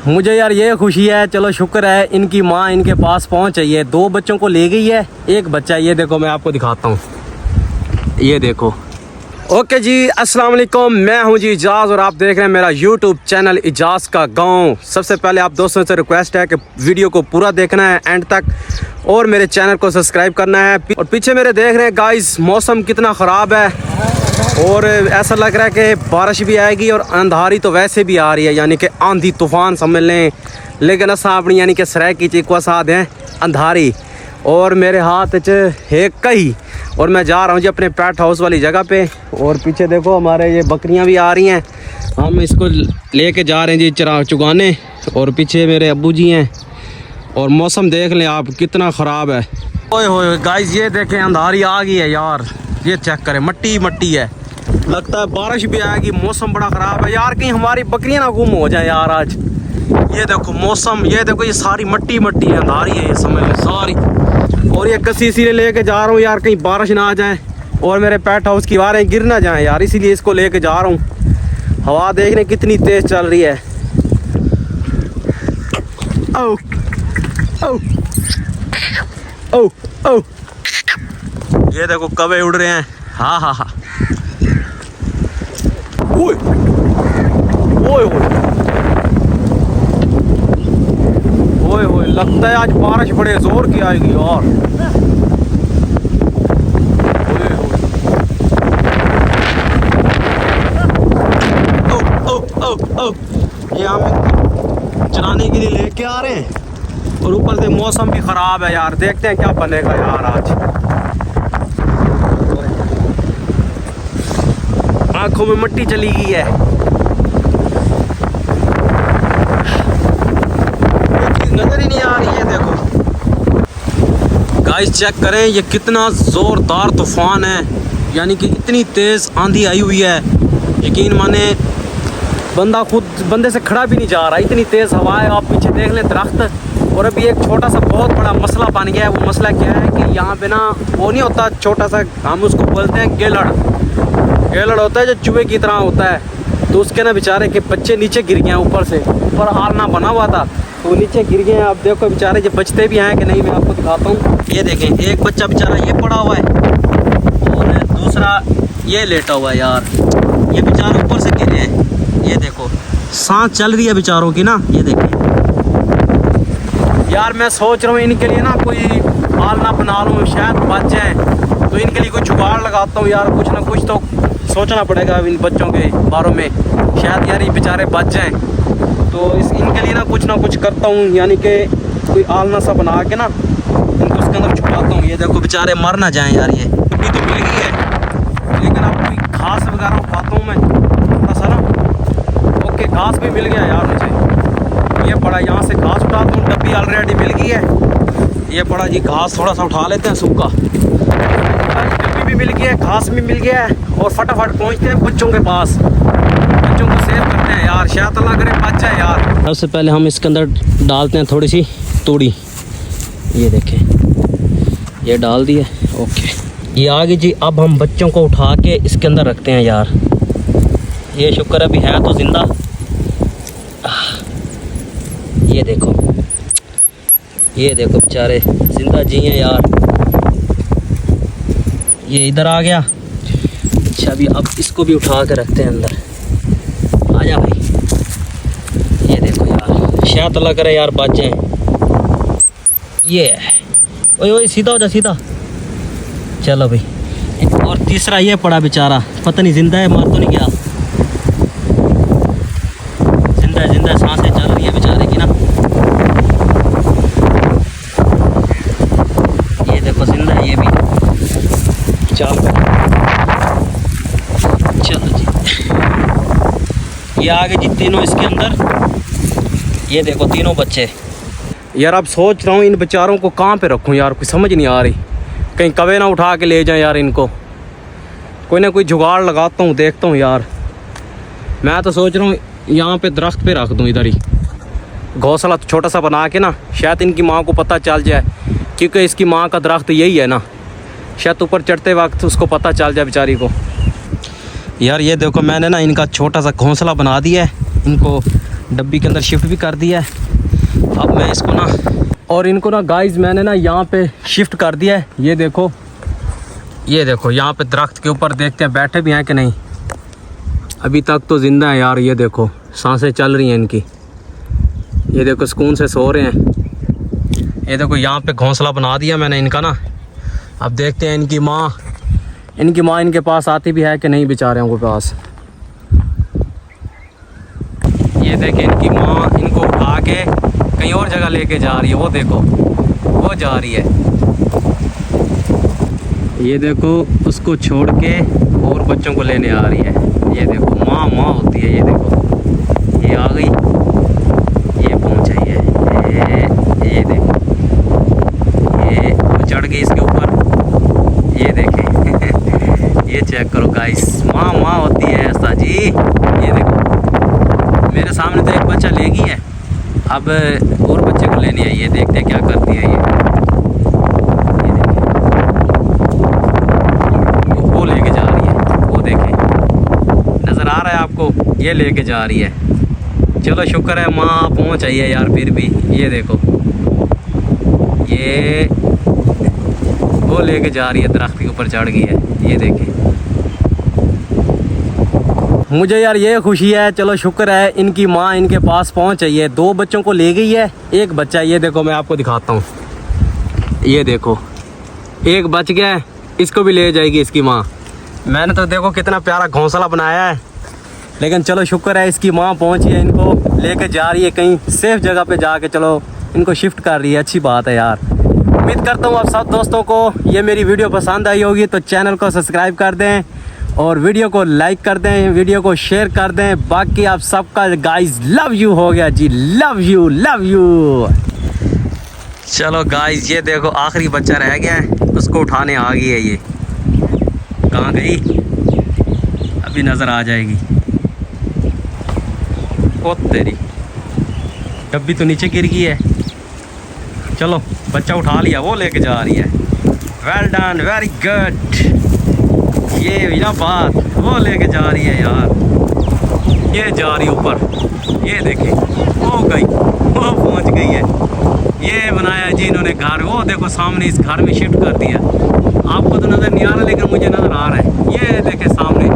मुझे यार ये खुशी है, चलो शुक्र है इनकी माँ इनके पास पहुँच गई है। 2 बच्चों को ले गई है, एक बच्चा ये देखो, मैं आपको दिखाता हूँ, ये देखो। ओके जी, अस्सलाम वालेकुम, मैं हूँ जी इजाज़ और आप देख रहे हैं मेरा यूट्यूब चैनल इजाज़ का गांव। सबसे पहले आप दोस्तों से रिक्वेस्ट है कि वीडियो को पूरा देखना है एंड तक और मेरे चैनल को सब्सक्राइब करना है। और पीछे मेरे देख रहे हैं गाइस, मौसम कितना ख़राब है और ऐसा लग रहा है कि बारिश भी आएगी और अंधारी तो वैसे भी आ रही है, यानी कि आंधी तूफ़ान समझ लें। लेकिन असा अपनी यानी कि सराय की चिकवा साथ हैं अंधारी और मेरे हाथ च है कही और मैं जा रहा हूँ जी अपने पेट हाउस वाली जगह पे। और पीछे देखो हमारे ये बकरियाँ भी आ रही हैं, हम इसको लेके जा रहे हैं जी चरा चुगाने। और पीछे मेरे अब्बू जी हैं और मौसम देख लें आप कितना ख़राब है। ओए होए गाइस, ये देखें अंधारी आ गई है यार, ये चेक करें, मट्टी मट्टी है, लगता है बारिश भी आएगी। मौसम बड़ा ख़राब है यार, कहीं हमारी बकरियाँ ना गुम हो जाए यार आज। ये देखो मौसम, ये देखो ये सारी मट्टी मट्टी है, अंधारी है ये समझ लो सारी। और ये कसी इसीलिए लेके जा रहा हूँ यार, कहीं बारिश ना आ जाए और मेरे पेट हाउस की दीवारें गिर ना जाएं यार, इसीलिए इसको लेके जा रहा हूँ। हवा देखने कितनी तेज़ चल रही है। ओ ओ ओ ओ, ये देखो कौवे उड़ रहे हैं। हाँ हाँ हाँ, ओए ओए ओए ओए, लगता है आज बारिश बड़े जोर की आएगी यार। ओ ओ ओ ओ, ये हम चलाने के लिए लेके आ रहे हैं और ऊपर से मौसम भी ख़राब है यार, देखते हैं क्या बनेगा यार आज। आँखों में मट्टी चली गई है, नजर ही नहीं आ रही है। देखो गाइस चेक करें, ये कितना ज़ोरदार तूफ़ान है, यानी कि इतनी तेज़ आंधी आई हुई है, यकीन माने बंदा खुद बंदे से खड़ा भी नहीं जा रहा, इतनी तेज़ हवा है। आप पीछे देख लें दरख्त। और अभी एक छोटा सा बहुत बड़ा मसला बन गया है। वो मसला क्या है कि यहाँ पे ना वो नहीं होता छोटा सा, हम उसको बोलते हैं गेलड़। गेलड़ होता है जो चूहे की तरह होता है, तो उसके ना बेचारे के बच्चे नीचे गिर गए हैं, ऊपर से ऊपर आलना बना हुआ था तो वो नीचे गिर गए हैं। आप देखो बेचारे ये बचते भी हैं कि नहीं, मैं आपको दिखाता हूँ। ये देखें, एक बच्चा बेचारा ये पड़ा हुआ है और दूसरा ये लेटा हुआ है यार, ये बेचारे ऊपर से गिरे हैं। ये देखो सांस चल रही है बेचारों की ना, ये देखें यार। मैं सोच रहा हूँ इनके लिए ना कोई आलना बना लूँ, शायद बच जाए, तो इनके लिए कोई जुगाड़ लगाता हूँ यार। कुछ ना कुछ तो सोचना पड़ेगा इन बच्चों के बारे में, शायद यार ये बेचारे बच जाएं। तो इनके लिए ना कुछ करता हूँ, यानी कि कोई आलना सा बना के ना इनको उसके अंदर छुपाता हूँ। ये देखो बेचारे मर ना जाएं यार। ये मिट्टी तो मिल गई है, लेकिन अब कोई घास वगैरह उठाता हूँ मैं थोड़ा सा ना। ओके, घास भी मिल गया यार मुझे, ये पड़ा, यहाँ से घास उठाता हूँ, डब्बी ऑलरेडी मिल गई है। ये पड़ा जी घास, थोड़ा सा उठा लेते हैं सूखा, डब्बी भी मिल गया है, घास भी मिल गया है और फटाफट पहुँचते हैं बच्चों के पास, बच्चों को सेव करते हैं यार, शायद अल्लाह करे बच जाए यार। सबसे पहले हम इसके अंदर डालते हैं थोड़ी सी तूड़ी, ये देखें ये डाल दी है। ओके, ये आ गई जी। अब हम बच्चों को उठा के इसके अंदर रखते हैं यार। ये शुक्र अभी है तो जिंदा। ये देखो, ये देखो बेचारे जिंदा जी हैं यार। ये इधर आ गया। अच्छा, अभी अब इसको भी उठा के रखते हैं अंदर। आजा भाई, ये देखो यार, शायद अल्लाह करे यार बच जाए। ये ओए ओए, सीधा हो जा, सीधा चलो भाई। और तीसरा ये पड़ा बेचारा, पता नहीं जिंदा है, मार तो नहीं गया। जिंदा सांसें चल रही है बेचारे की ना। ये देखो जिंदा है ये भी। चलो जी, ये आगे जी तीनों इसके अंदर। ये देखो तीनों बच्चे यार। अब सोच रहा हूँ इन बेचारों को कहाँ पे रखूँ यार, कुछ समझ नहीं आ रही। कहीं कवे ना उठा के ले जाएं यार इनको, कोई ना कोई जुगाड़ लगाता हूँ, देखता हूँ यार। मैं तो सोच रहा हूँ यहाँ पे दरख्त पे रख दूँ, इधर ही घोंसला छोटा सा बना के ना, शायद इनकी माँ को पता चल जाए, क्योंकि इसकी माँ का दरख्त यही है ना, शायद ऊपर चढ़ते वक्त उसको पता चल जाए बेचारी को। यार ये देखो मैंने ना इनका छोटा सा घोंसला बना दिया है, इनको डब्बी के अंदर शिफ्ट भी कर दिया है। अब मैं इसको ना और इनको ना गाइस मैंने ना यहाँ पे शिफ्ट कर दिया है। ये देखो यहाँ पे दरख्त के ऊपर देखते हैं बैठे भी हैं कि नहीं। अभी तक तो ज़िंदा है यार। ये देखो सांसें चल रही हैं इनकी। ये देखो सुकून से सो रहे हैं। ये देखो यहाँ पे घोंसला बना दिया मैंने इनका ना। अब देखते हैं इनकी माँ इनके पास आती भी है कि नहीं बेचारों के पास। ये देखें इनकी माँ इनको उठा के कहीं और जगह लेके जा रही है। वो देखो वो जा रही है। ये देखो उसको छोड़ के और बच्चों को लेने आ रही है। ये देखो माँ होती है। ये देखो ये आ गई, ये पहुँच आई है। ये देखो ये वो चढ़ गई इसके ऊपर। ये देखें ये चेक करो गाइस, माँ होती है ऐसा जी। ये देखो मेरे सामने तो एक बच्चा ले गई है, अब और बच्चे को लेने आई है। देखते हैं क्या करती है ये देखिए वो लेके जा रही है। वो देखें नज़र आ रहा है आपको, ये लेके जा रही है। चलो शुक्र है माँ पहुँच आई है यार। फिर भी ये देखो ये वो लेके जा रही है, दरख्त के ऊपर चढ़ गई है। ये देखें मुझे यार ये खुशी है। चलो शुक्र है इनकी माँ इनके पास पहुँच आई है। 2 बच्चों को ले गई है, एक बच्चा ये देखो मैं आपको दिखाता हूँ। ये देखो एक बच गया है, इसको भी ले जाएगी इसकी माँ। मैंने तो देखो कितना प्यारा घोंसला बनाया है, लेकिन चलो शुक्र है इसकी माँ पहुँची है, इनको लेके जा रही है कहीं सेफ जगह पे जाके। चलो इनको शिफ्ट कर रही है, अच्छी बात है यार। उम्मीद करता हूँ आप सब दोस्तों को ये मेरी वीडियो पसंद आई होगी, तो चैनल को सब्सक्राइब कर दें और वीडियो को लाइक कर दें, वीडियो को शेयर कर दें। बाकी आप सबका गाइस लव यू हो गया जी, लव यू। चलो गाइस ये देखो आखिरी बच्चा रह गया है, उसको उठाने आ गई है। ये कहाँ गई अभी नज़र आ जाएगी। ओ तेरी डब्बी तो नीचे गिर गई है। चलो बच्चा उठा लिया, वो लेके जा रही है। Well done, very good. ये ना बात, वो लेके जा रही है यार। ये जा रही ऊपर, ये देखे वो गई, वो पहुंच गई है। ये बनाया जी इन्होंने घर। वो देखो सामने इस घर में शिफ्ट कर दिया। आपको तो नज़र नहीं आ रहा लेकिन मुझे नज़र आ रहा है। ये देखे सामने